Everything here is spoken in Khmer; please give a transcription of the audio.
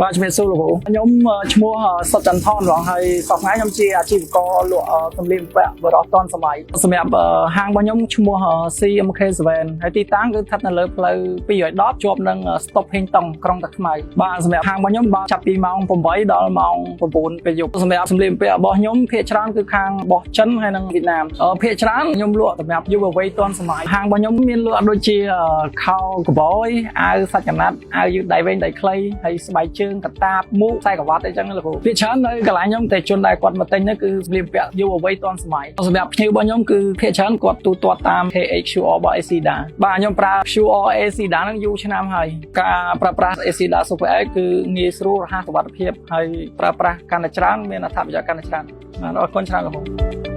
បាទជំរាបសួរលោកគ្រូខ្ញុំឈ្មោះសុតចន្ទថនបងហើយសប្តាហ៍ខ្ញុំជាអាជីវករលក់សម្លៀកបំពាក់បរិបទទាន់សម័យសម្រាប់ហាងរបស់ខ្ញុំឈ្មោះ CMK7 ហើយទីតាំងគឺស្ថិតនៅលើផ្លូវ210ជាប់នឹងស្តុបហេងតុងក្រុងតាខ្មៅបាទសម្រាប់ហាងរបស់ខ្ញុំបាទចាប់ពីម៉ោង8ដល់ម៉ោង9ពេលយប់សម្រាប់សម្លៀកបំពាក់របស់ខ្ញុំភាគច្រើនគឺខាងរបស់ចិនហើយនិងវៀតណាមភាគច្រើនខ្ញុំលក់សម្រាប់យុវវ័យទាន់សម័យហាងរបស់ខ្ញុំមានលក់ដូចជាខោកបយអាវសាច់កណាត់អាវយឺតដៃវែងដៃខ្លីហើយស្បែកជើងកតាបមូកខ្សែក្រវ៉ាត់អីចឹងលោកគ្រូភាគច្រើននៅកន្លែងខ្ញុំតែជនដែលគាត់មកទិញនោះគឺសម្លៀកបំពាក់យុវវ័យទាន់សម័យសម្រាប់ភ្ញៀវរបស់ខ្ញុំគឺភាគច្រើនគាត់ទូទាត់តាម KHQR របស់ Acida បាទខ្ញុំប្រើ QR Acida ហ្នឹងយូរឆ្នាំហើយការប្រើប្រាស់ Acida Super X គឺងាយស្រួលរហ័សសុវត្ថិភាពហើយប្រើប្រាស់កាន់តែច្រើនមានអត្ថប្រយោជន៍កាន់តែច្រើនបាទអរគុណច្រើនលោកគ្រូ